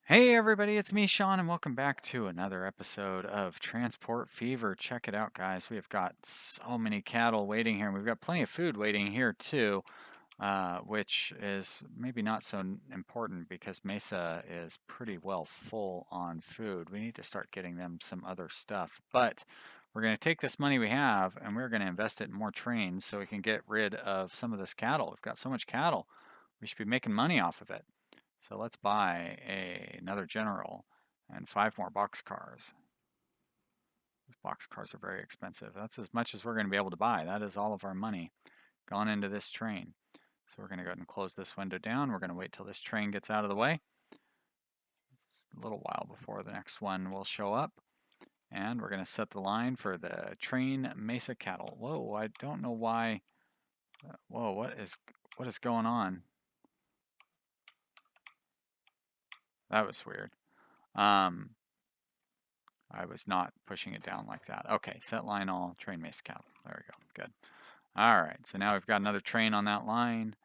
Hey everybody, it's me, Sean, and welcome back to another episode of Transport Fever. Check it out, guys. We have got so many cattle waiting here, and we've got plenty of food waiting here too, which is maybe not so important because Mesa is pretty well full on food. We need to start getting them some other stuff, but we're going to take this money we have and we're going to invest it in more trains so we can get rid of some of this cattle. We've got so much cattle, we should be making money off of it. So let's buy another general and 5 more boxcars. These boxcars are very expensive. That's as much as we're going to be able to buy. That is all of our money gone into this train. So we're going to go ahead and close this window down. We're going to wait till this train gets out of the way. It's a little while before the next one will show up. And we're going to set the line for the train Mesa cattle. Whoa, I don't know why. Whoa, what is going on? That was weird. I was not pushing it down like that. Okay, set line all, train Mesa cattle. There we go, good. All right, so now we've got another train on that line,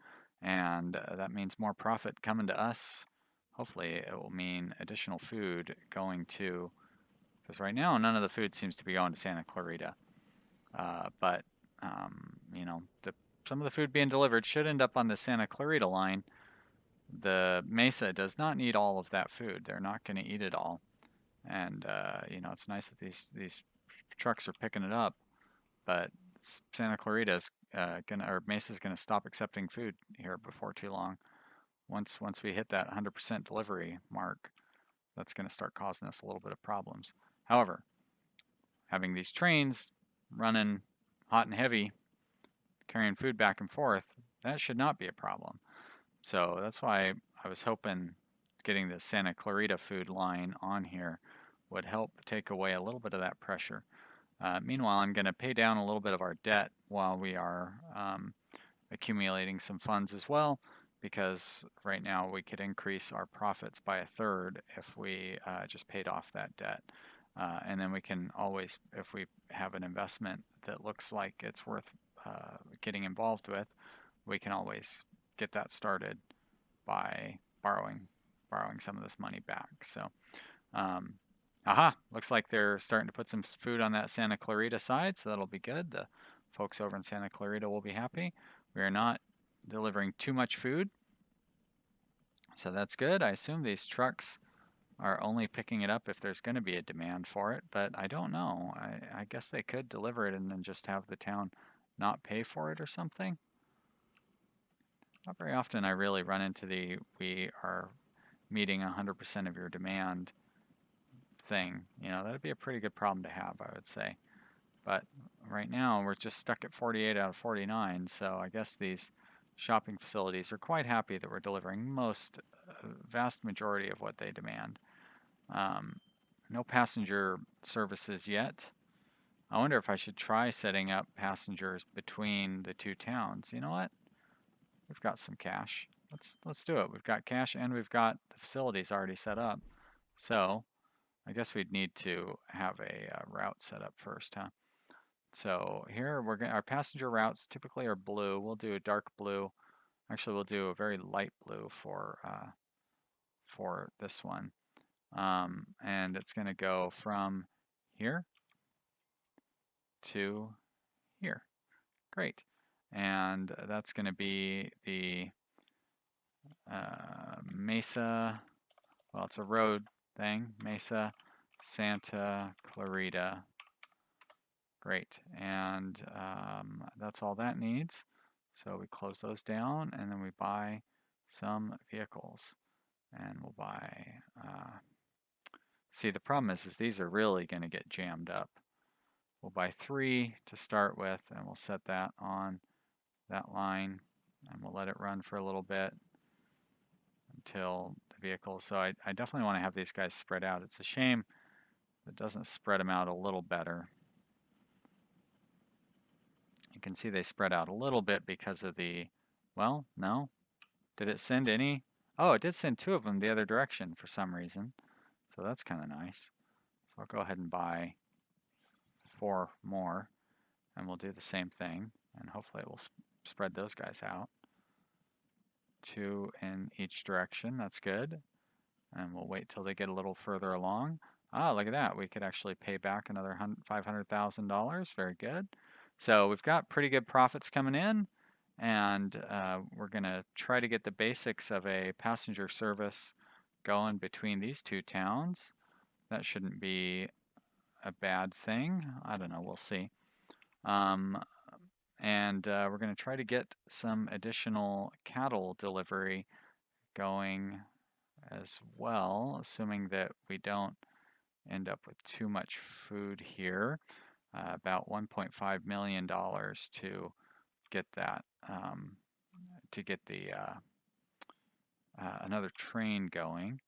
and that means more profit coming to us. Hopefully it will mean additional food going to, because right now none of the food seems to be going to Santa Clarita. But, you know, some of the food being delivered should end up on the Santa Clarita line. The Mesa does not need all of that food. They're not going to eat it all. And you know, it's nice that these trucks are picking it up, but Santa Clarita is or Mesa is gonna stop accepting food here before too long. Once we hit that 100% delivery mark, that's gonna start causing us a little bit of problems. However, having these trains running hot and heavy, carrying food back and forth, that should not be a problem. So that's why I was hoping getting the Santa Clarita food line on here would help take away a little bit of that pressure. Meanwhile, I'm going to pay down a little bit of our debt while we are accumulating some funds as well, because right now we could increase our profits by a third if we just paid off that debt. And then we can always, if we have an investment that looks like it's worth getting involved with, we can always get that started by borrowing some of this money back. So, aha, looks like they're starting to put some food on that Santa Clarita side, so that'll be good. The folks over in Santa Clarita will be happy. We are not delivering too much food, so that's good. I assume these trucks are only picking it up if there's going to be a demand for it, but I don't know. I guess they could deliver it and then just have the town not pay for it or something. Not very often I really run into the we are meeting 100% of your demand thing. You know, that'd be a pretty good problem to have, I would say. But right now we're just stuck at 48 out of 49, so I guess these shopping facilities are quite happy that we're delivering vast majority of what they demand. No passenger services yet. I wonder if I should try setting up passengers between the two towns. You know what? We've got some cash. Let's do it. We've got cash and we've got the facilities already set up. So I guess we'd need to have a route set up first, huh? So here our passenger routes typically are blue. We'll do a dark blue. Actually, we'll do a very light blue for this one. And it's going to go from here to here. Great. And that's going to be the Mesa, well, it's a road thing, Mesa, Santa Clarita. Great. And that's all that needs. So we close those down and then we buy some vehicles. And we'll buy, see, the problem is these are really going to get jammed up. We'll buy 3 to start with, and we'll set that on that line, and we'll let it run for a little bit until the vehicles. So I definitely want to have these guys spread out. It's a shame it doesn't spread them out a little better. You can see they spread out a little bit because of the, well, no. Did it send any? Oh, it did send 2 of them the other direction for some reason. So that's kind of nice. So I'll go ahead and buy 4 more, and we'll do the same thing, and hopefully it will spread those guys out. 2 in each direction, that's good. And we'll wait till they get a little further along. Ah, look at that. We could actually pay back another $500,000. Very good. So we've got pretty good profits coming in, and we're going to try to get the basics of a passenger service going between these two towns. That shouldn't be a bad thing. I don't know. We'll see. And we're going to try to get some additional cattle delivery going as well, assuming that we don't end up with too much food here. About $1.5 million to get that, to get the another train going.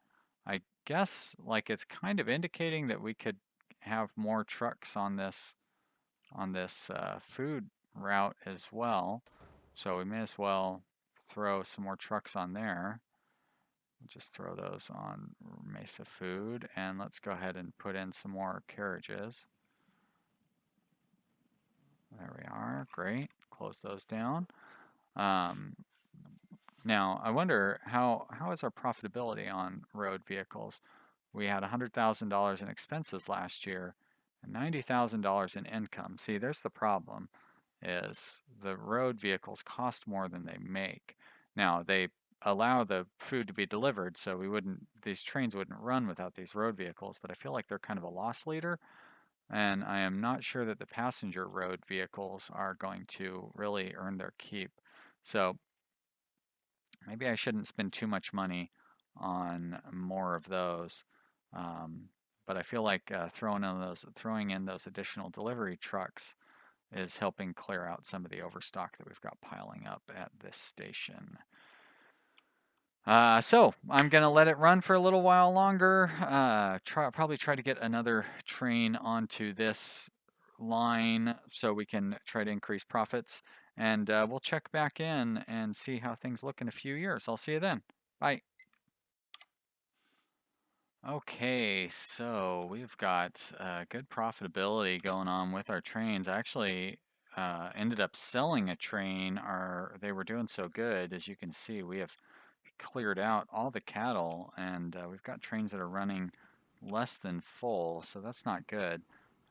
I guess like it's kind of indicating that we could have more trucks on this food route as well. So we may as well throw some more trucks on there. Just throw those on Mesa food, and let's go ahead and put in some more carriages. There we are. Great. Close those down. Now, I wonder how is our profitability on road vehicles? We had $100,000 in expenses last year and $90,000 in income. See, there's the problem, is the road vehicles cost more than they make. Now, they allow the food to be delivered, so these trains wouldn't run without these road vehicles, but I feel like they're kind of a loss leader, and I am not sure that the passenger road vehicles are going to really earn their keep. So maybe I shouldn't spend too much money on more of those. But I feel like throwing in those additional delivery trucks is helping clear out some of the overstock that we've got piling up at this station. So I'm gonna let it run for a little while longer. Probably try to get another train onto this line so we can try to increase profits. And we'll check back in and see how things look in a few years. I'll see you then. Bye. Okay, so we've got good profitability going on with our trains. I actually ended up selling a train. They were doing so good, as you can see, we have cleared out all the cattle, and we've got trains that are running less than full, so that's not good.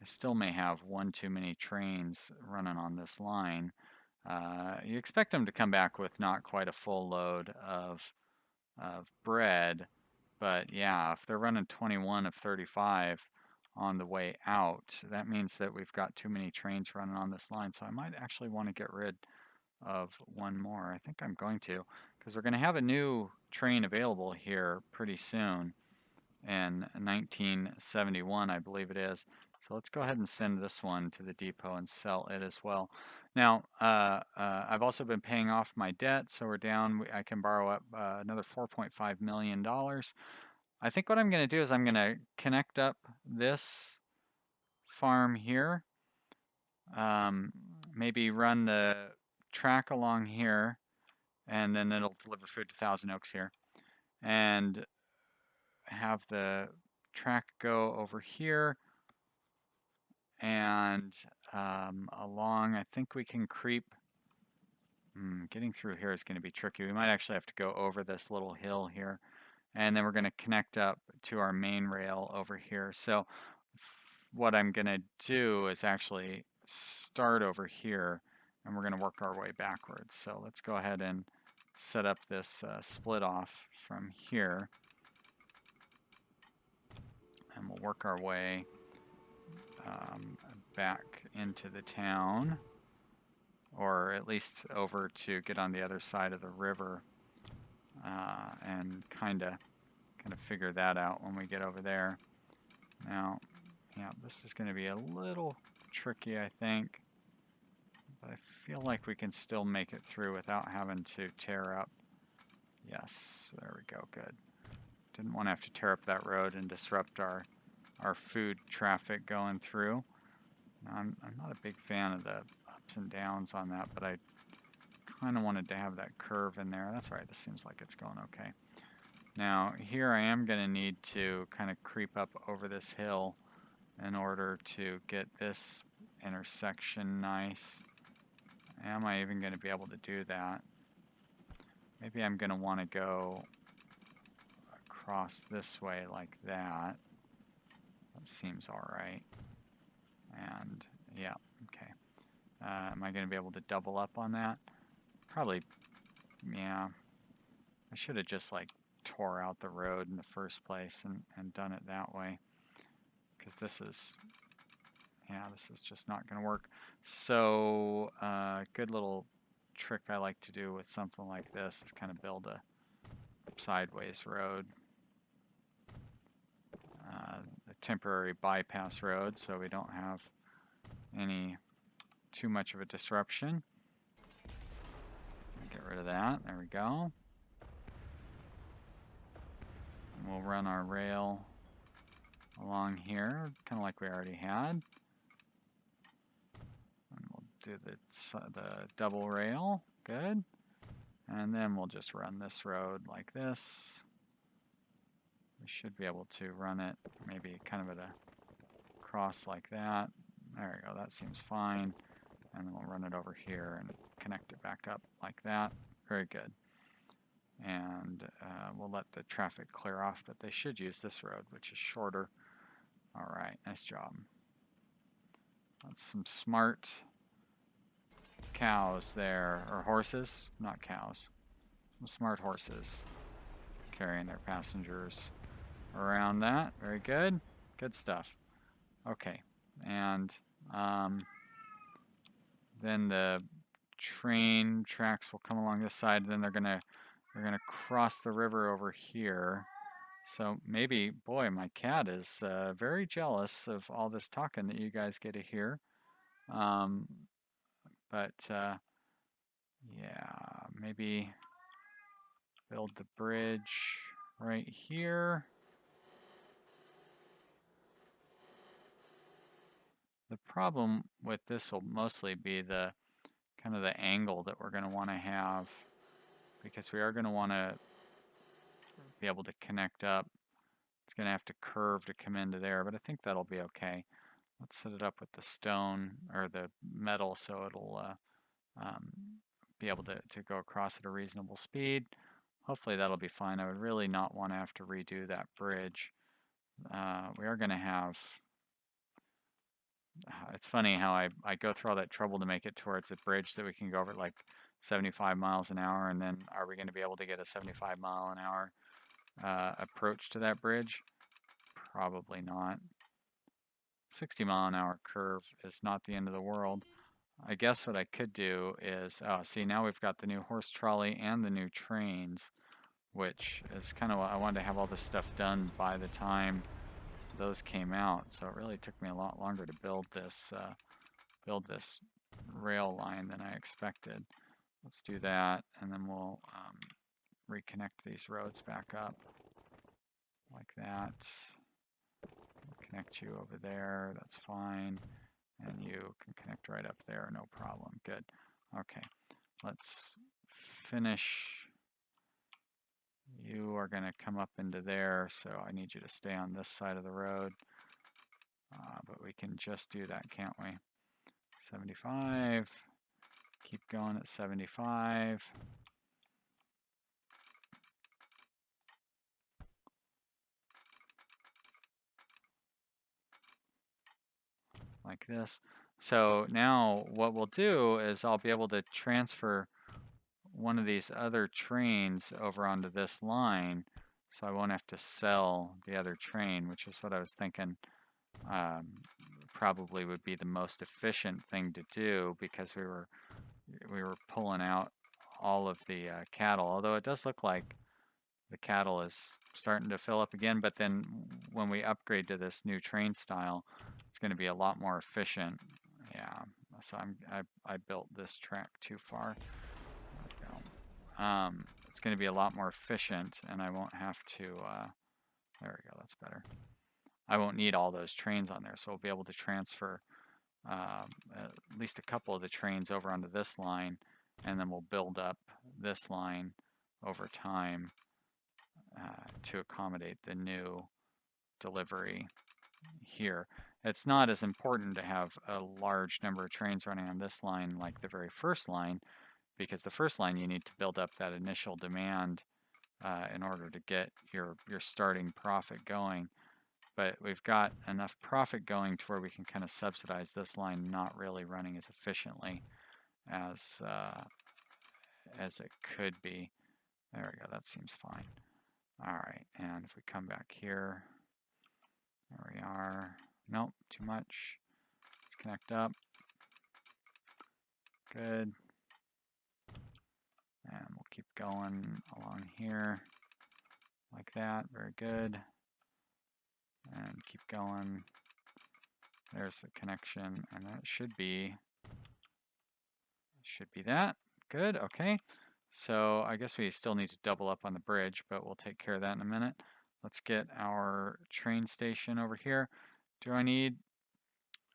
I still may have one too many trains running on this line. You expect them to come back with not quite a full load of bread. But yeah, if they're running 21 of 35 on the way out, that means that we've got too many trains running on this line. So I might actually want to get rid of one more. I think I'm going to, because we're going to have a new train available here pretty soon in 1971, I believe it is. So let's go ahead and send this one to the depot and sell it as well. Now, I've also been paying off my debt, so we're down. I can borrow up another $4.5 million. I think what I'm going to do is I'm going to connect up this farm here. Maybe run the track along here, and then it'll deliver food to Thousand Oaks here. And have the track go over here and along. I think we can creep. Getting through here is going to be tricky. We might actually have to go over this little hill here, and then we're going to connect up to our main rail over here. So what I'm going to do is actually start over here, and we're going to work our way backwards. So let's go ahead and set up this split off from here. And we'll work our way back into the town, or at least over to get on the other side of the river, and kind of figure that out when we get over there. Now, yeah, this is going to be a little tricky, I think, but I feel like we can still make it through without having to tear up. Yes, there we go, good. Didn't want to have to tear up that road and disrupt our food traffic going through. Now, I'm not a big fan of the ups and downs on that, but I kind of wanted to have that curve in there. That's all right, this seems like it's going okay. Now, here I am going to need to kind of creep up over this hill in order to get this intersection nice. Am I even going to be able to do that? Maybe I'm going to want to go cross this way like that. That seems all right. And yeah, okay. Am I going to be able to double up on that? Probably, yeah. I should have just like tore out the road in the first place and done it that way. Because this is, yeah, this is just not going to work. So, good little trick I like to do with something like this is kind of build a sideways road. A temporary bypass road so we don't have too much of a disruption. Get rid of that. There we go. And we'll run our rail along here, kind of like we already had. And we'll do the double rail. Good. And then we'll just run this road like this. We should be able to run it maybe kind of at a cross like that. There we go. That seems fine. And then we'll run it over here and connect it back up like that. Very good. And we'll let the traffic clear off, but they should use this road, which is shorter. All right, nice job. That's some smart cows there, or horses, not cows. Some smart horses carrying their passengers around that. Very good. Good stuff. Okay, and then the train tracks will come along this side. Then they're gonna cross the river over here. So maybe, boy, my cat is very jealous of all this talking that you guys get to hear. But yeah, maybe build the bridge right here. The problem with this will mostly be the kind of the angle that we're going to want to have, because we are going to want to be able to connect up. It's going to have to curve to come into there, but I think that'll be okay. Let's set it up with the stone or the metal so it'll be able to go across at a reasonable speed. Hopefully that'll be fine. I would really not want to have to redo that bridge. We are going to have, it's funny how I go through all that trouble to make it towards a bridge that we can go over at like 75 miles an hour, and then are we going to be able to get a 75 mile an hour approach to that bridge? Probably not. 60 mile an hour curve is not the end of the world. I guess what I could do is, see, now we've got the new horse trolley and the new trains, which is kind of what I wanted to have all this stuff done by the time those came out. So it really took me a lot longer to build this rail line than I expected. Let's do that, and then we'll reconnect these roads back up like that. Connect you over there, that's fine. And you can connect right up there, no problem. Good. Okay, let's finish. You are going to come up into there, so I need you to stay on this side of the road. But we can just do that, can't we? 75. Keep going at 75. Like this. So now what we'll do is I'll be able to transfer one of these other trains over onto this line, so I won't have to sell the other train, which is what I was thinking probably would be the most efficient thing to do, because we were pulling out all of the cattle, although it does look like the cattle is starting to fill up again. But then when we upgrade to this new train style, it's going to be a lot more efficient. Yeah, so I built this track too far. There we go. It's going to be a lot more efficient, and I won't have to, there we go, that's better. I won't need all those trains on there, so we'll be able to transfer at least a couple of the trains over onto this line, and then we'll build up this line over time to accommodate the new delivery here. It's not as important to have a large number of trains running on this line like the very first line, because the first line you need to build up that initial demand in order to get your starting profit going. But we've got enough profit going to where we can kind of subsidize this line not really running as efficiently as it could be. There we go, that seems fine. All right, and if we come back here, there we are. Nope, too much. Let's connect up. Good. And we'll keep going along here like that. Very good. And keep going. There's the connection, and that should be that. Good, okay. So I guess we still need to double up on the bridge, but we'll take care of that in a minute. Let's get our train station over here. Do I need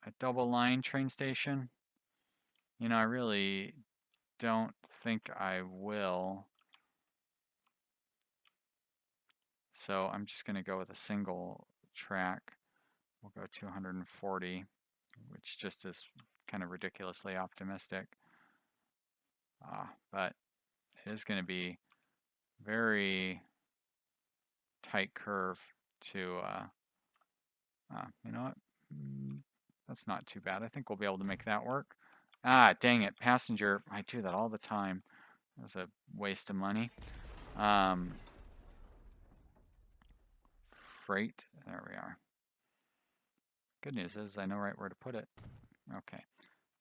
a double line train station? You know, I really don't think I will. So I'm just going to go with a single track. We'll go 240, which just is kind of ridiculously optimistic. But it is going to be very tight curve to, you know what? That's not too bad. I think we'll be able to make that work. Ah, dang it, passenger. I do that all the time. It was a waste of money. Freight, there we are. Good news is I know right where to put it. Okay,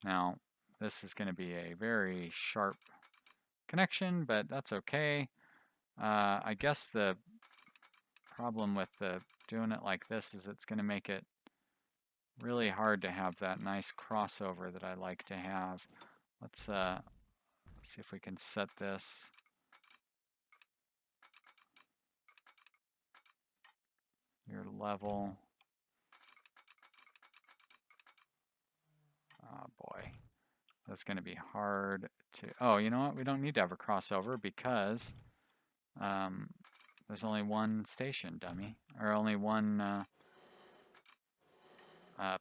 now this is going to be a very sharp connection, but that's okay. I guess the problem with doing it like this is it's going to make it really hard to have that nice crossover that I like to have. Let's see if we can set this. Your level. Oh boy, that's going to be hard to. Oh, you know what? We don't need to have a crossover because there's only one station, dummy, or only one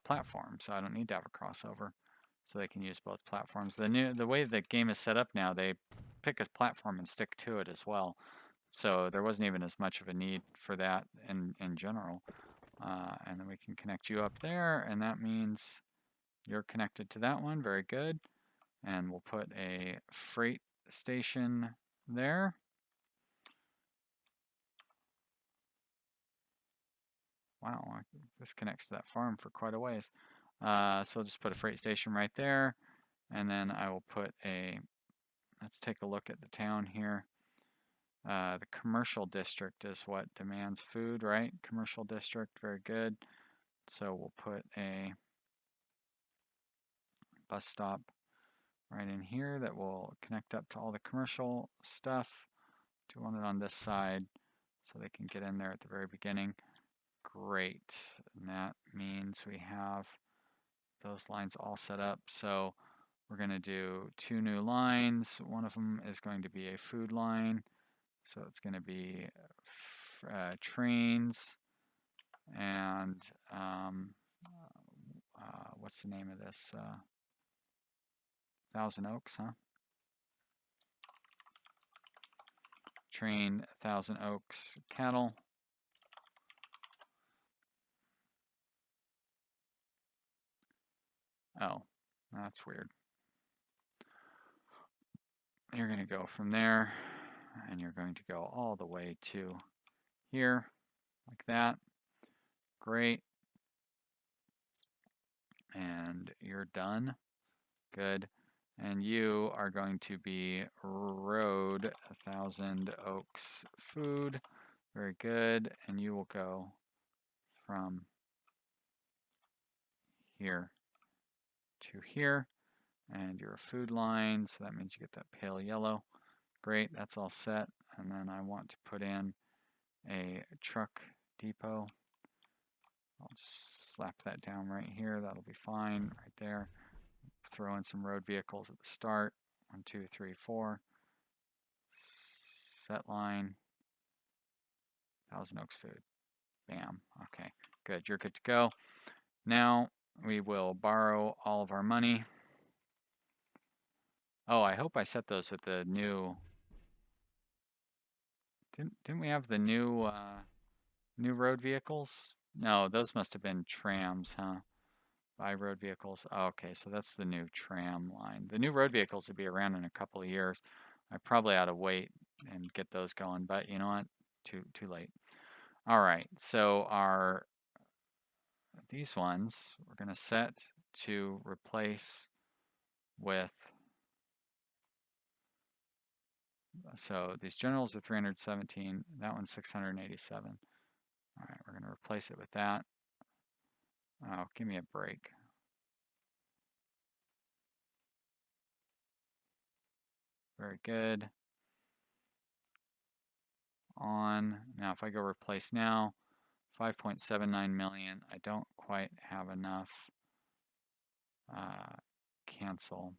platform, so I don't need to have a crossover. So they can use both platforms. The way the game is set up now, they pick a platform and stick to it as well. So there wasn't even as much of a need for that in general. And then we can connect you up there, and that means you're connected to that one. Very good. And we'll put a freight station there. Wow, this connects to that farm for quite a ways. So I'll just put a freight station right there. And then I will put let's take a look at the town here. The commercial district is what demands food, right? Commercial district, very good. So we'll put a bus stop right in here that will connect up to all the commercial stuff. Do you want it on this side so they can get in there at the very beginning? Great. And that means we have those lines all set up. So we're going to do 2 new lines. One of them is going to be a food line. So it's going to be trains and what's the name of this? Thousand Oaks, huh? Train Thousand Oaks cattle. Oh, that's weird. You're going to go from there, and you're going to go all the way to here, like that. Great. And you're done. Good. And you are going to be Road 1000 Oaks Food. Very good. And you will go from here to here. And you're a food line, so that means you get that pale yellow. Great, that's all set. And then I want to put in a truck depot. I'll just slap that down right here. That'll be fine right there. Throw in some road vehicles at the start. 1, 2, 3, 4. Set line. Thousand Oaks Food. Bam. Okay, good. You're good to go. Now we will borrow all of our money. Oh, I hope I set those with the new Didn't we have the new road vehicles? No, those must have been trams, huh? By road vehicles. Oh, okay, so that's the new tram line. The new road vehicles will be around in a couple of years. I probably ought to wait and get those going, but you know what? Too late. All right, so these ones we're going to set to replace with, so these generals are 317, that one's 687. All right, we're going to replace it with that. Oh, give me a break. Very good. On. Now if I go replace now, 5.79 million. I don't quite have enough. Cancel.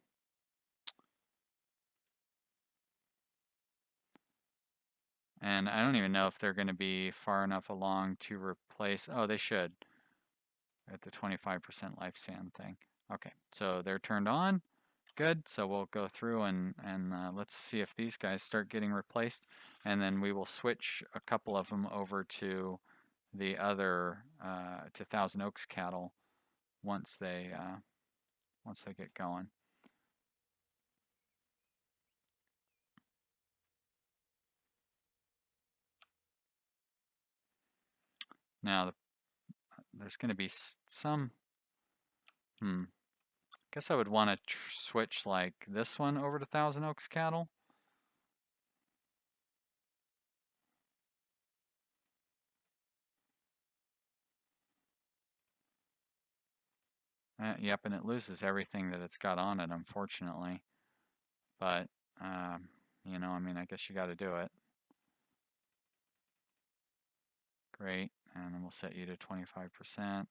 And I don't even know if they're going to be far enough along to replace. Oh, they should at the 25% lifespan thing. Okay, so they're turned on. Good. So we'll go through and let's see if these guys start getting replaced, and then we will switch a couple of them over to the other to Thousand Oaks cattle once they get going. Now there's going to be some. Guess I would want to switch like this one over to Thousand Oaks cattle. Yep, and it loses everything that it's got on it, unfortunately. But, you know, I mean, I guess you got to do it. Great, and then we'll set you to 25%, and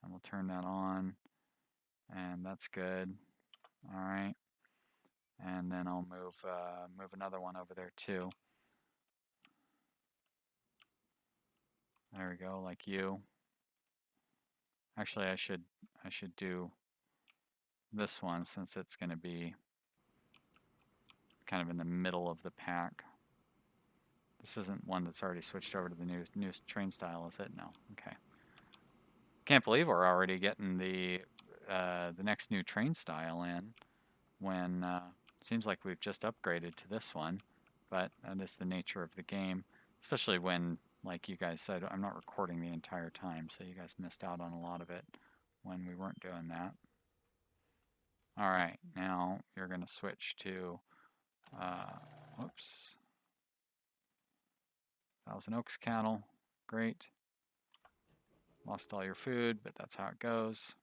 we'll turn that on, and that's good. All right, and then I'll move another one over there too. There we go, like you. Actually, I should do this one since it's going to be kind of in the middle of the pack. This isn't one that's already switched over to the new train style, is it? No. Okay. Can't believe we're already getting the next new train style in when seems like we've just upgraded to this one, but that is the nature of the game, especially when, like you guys said, I'm not recording the entire time, so you guys missed out on a lot of it when we weren't doing that. All right, now you're going to switch to, whoops, Thousand Oaks cattle. Great. Lost all your food, but that's how it goes.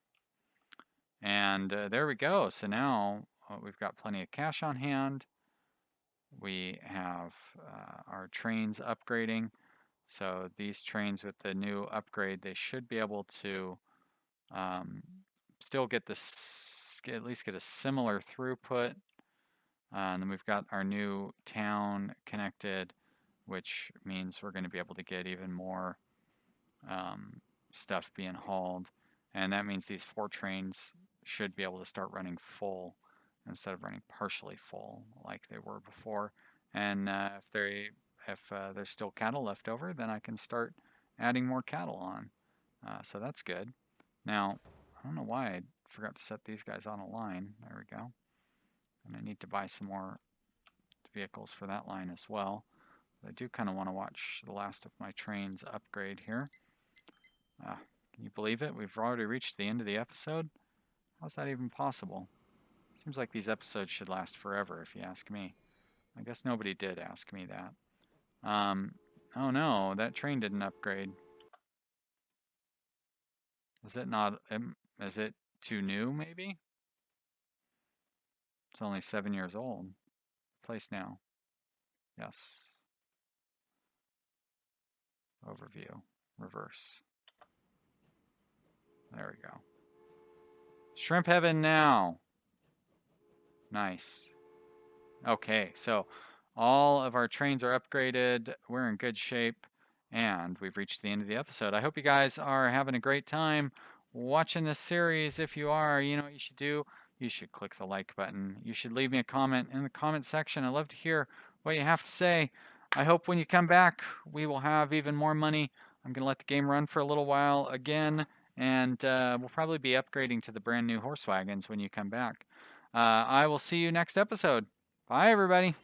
And there we go. So now we've got plenty of cash on hand. We have our trains upgrading. So these trains with the new upgrade, they should be able to still get this, at least get a similar throughput. And then we've got our new town connected, which means we're going to be able to get even more stuff being hauled. And that means these 4 trains should be able to start running full instead of running partially full like they were before. And if there's still cattle left over, then I can start adding more cattle on. So that's good. Now, I don't know why I forgot to set these guys on a line. There we go. And I need to buy some more vehicles for that line as well. But I do kind of want to watch the last of my trains upgrade here. Can you believe it? We've already reached the end of the episode. How's that even possible? Seems like these episodes should last forever, if you ask me. I guess nobody did ask me that. Oh no, that train didn't upgrade. Is it not, is it too new, maybe? It's only 7 years old. Place now. Yes. Overview. Reverse. There we go. Shrimp heaven now. Nice. Okay, so all of our trains are upgraded. We're in good shape, and we've reached the end of the episode. I hope you guys are having a great time watching this series. If you are, you know what you should do? You should click the like button. You should leave me a comment in the comment section. I'd love to hear what you have to say. I hope when you come back, we will have even more money. I'm going to let the game run for a little while again, and we'll probably be upgrading to the brand new horse wagons when you come back. I will see you next episode. Bye, everybody.